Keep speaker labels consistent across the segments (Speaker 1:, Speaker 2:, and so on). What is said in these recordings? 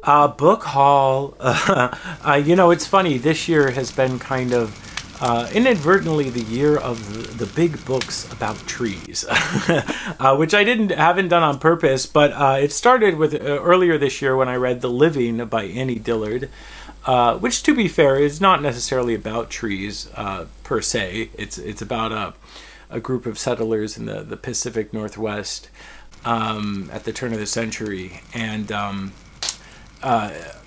Speaker 1: Book haul. You know, it's funny. This year has been kind of inadvertently the year of the big books about trees, which I haven't done on purpose. But it started with earlier this year when I read *The Living* by Annie Dillard, which, to be fair, is not necessarily about trees per se. It's about a group of settlers in the Pacific Northwest at the turn of the century, and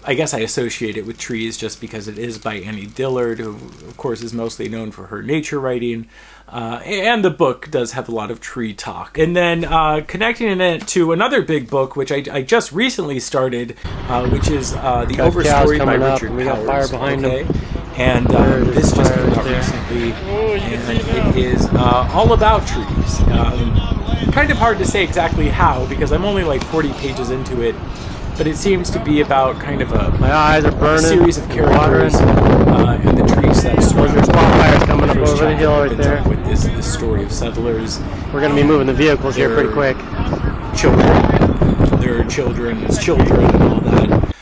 Speaker 1: I guess I associate it with trees just because it is by Annie Dillard, who of course is mostly known for her nature writing, and the book does have a lot of tree talk. And then connecting it to another big book, which I just recently started, which is The Overstory by Richard
Speaker 2: we got fire behind him.
Speaker 1: And this just came out recently, and it is all about trees. Kind of hard to say exactly how, because I'm only like 40 pages into it, but it seems to be about kind of
Speaker 2: my eyes are burning,
Speaker 1: series of characters and the trees that surround.
Speaker 2: There's bonfires coming up over the hill right there.
Speaker 1: With this story of settlers.
Speaker 2: We're going to be moving the vehicles here pretty quick.
Speaker 1: Children, their children's children, and all that.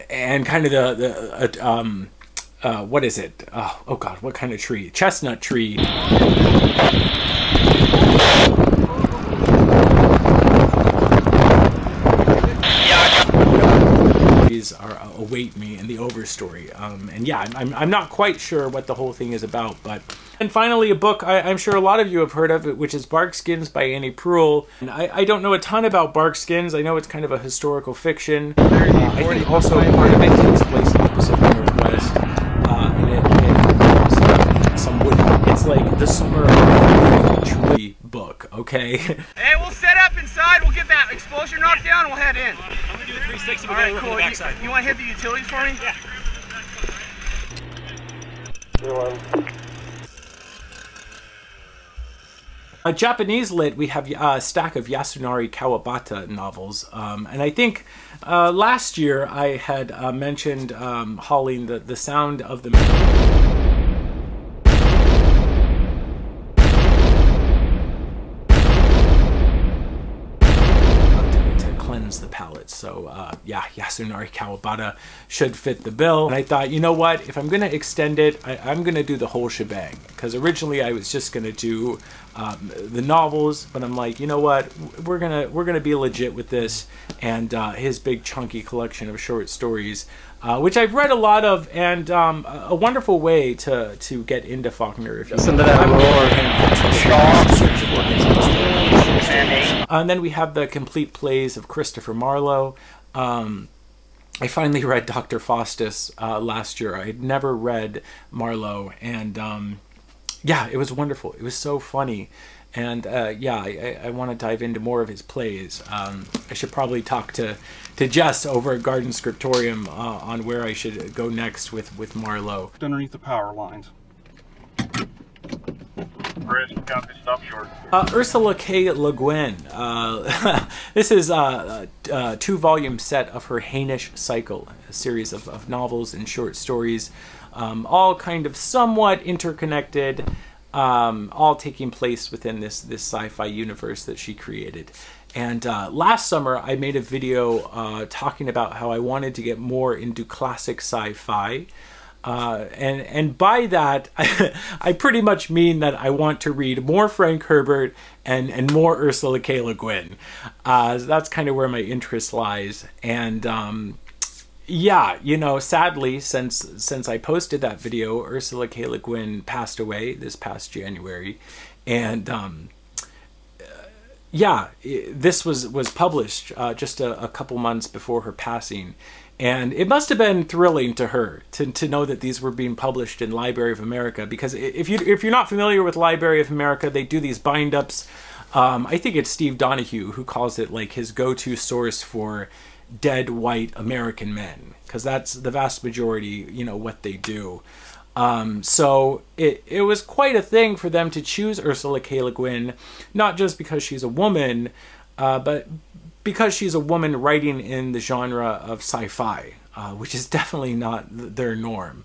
Speaker 1: And kind of what is it? Oh God, what kind of tree? Chestnut tree. Await me in the Overstory, and yeah, I'm not quite sure what the whole thing is about. But and finally, a book I'm sure a lot of you have heard of, which is Barkskins by Annie Proulx. And I don't know a ton about Barkskins. I know it's kind of a historical fiction. I think also part of it takes place in the Pacific Northwest, and it some wood. It's like the summer of the tree book. Okay.
Speaker 3: Hey, we'll set up inside. We'll get that exposure knocked down, and we'll head in.
Speaker 4: I'm gonna do the 360.
Speaker 3: All right, cool. You want to hit the utilities for me?
Speaker 4: Yeah.
Speaker 1: Japanese lit, we have a stack of Yasunari Kawabata novels, and I think last year I had mentioned hauling the Sound of the the palette. So yeah, Yasunari Kawabata should fit the bill. And I thought, you know what, if I'm going to extend it, I'm going to do the whole shebang, because originally I was just going to do the novels, but I'm like, you know what, we're gonna be legit with this, and his big chunky collection of short stories, which I've read a lot of, and a wonderful way to get into Faulkner. If you
Speaker 2: listen to that
Speaker 1: and then we have the complete plays of Christopher Marlowe. I finally read Dr. Faustus last year. I had never read Marlowe, and yeah, it was wonderful. It was so funny, and yeah, I want to dive into more of his plays. I should probably talk to Jess over at Garden Scriptorium on where I should go next with Marlowe.
Speaker 4: Underneath the power lines.
Speaker 5: Chris, copy, stop short.
Speaker 1: Ursula K. LeGuin. This is a 2-volume set of her Hainish cycle, a series of novels and short stories, all kind of somewhat interconnected, all taking place within this sci-fi universe that she created. And last summer I made a video talking about how I wanted to get more into classic sci-fi. And by that, I pretty much mean that I want to read more Frank Herbert and more Ursula K. Le Guin. That's kind of where my interest lies. And yeah, you know, sadly, since I posted that video, Ursula K. Le Guin passed away this past January. And yeah, this was published just a couple months before her passing. And it must have been thrilling to her to know that these were being published in Library of America, because if you're not familiar with Library of America, they do these bind-ups. I think it's Steve Donahue who calls it like his go-to source for dead white American men, because that's the vast majority, you know, what they do. So it was quite a thing for them to choose Ursula K. Le Guin, not just because she's a woman, but because she's a woman writing in the genre of sci-fi, which is definitely not their norm.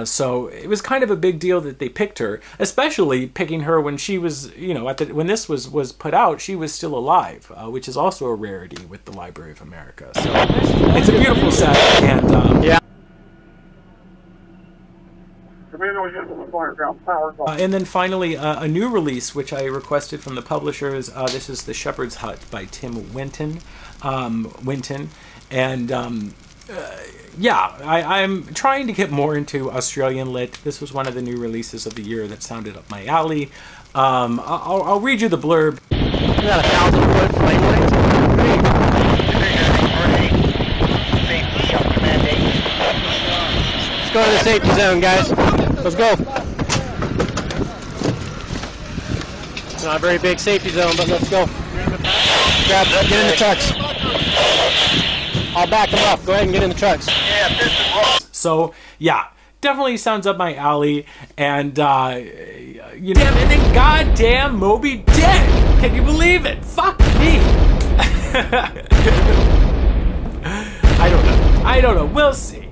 Speaker 1: So it was kind of a big deal that they picked her, especially picking her when she was, you know, when this was put out, she was still alive, which is also a rarity with the Library of America. So it's a beautiful set, and
Speaker 2: Yeah.
Speaker 1: And then finally, a new release, which I requested from the publishers. This is The Shepherd's Hut by Tim Winton. And yeah, I'm trying to get more into Australian lit. This was one of the new releases of the year that sounded up my alley. I'll read you the blurb.
Speaker 2: We got 1,000-foot flame lights. Let's go to the safety zone, guys. Let's go. Not a very big safety zone, but let's go. Get in the trucks. I'll back them up. Go ahead and get in the trucks.
Speaker 1: So, yeah, definitely sounds up my alley. And, you know, and then goddamn Moby Dick! Can you believe it? Fuck me! I don't know. We'll see.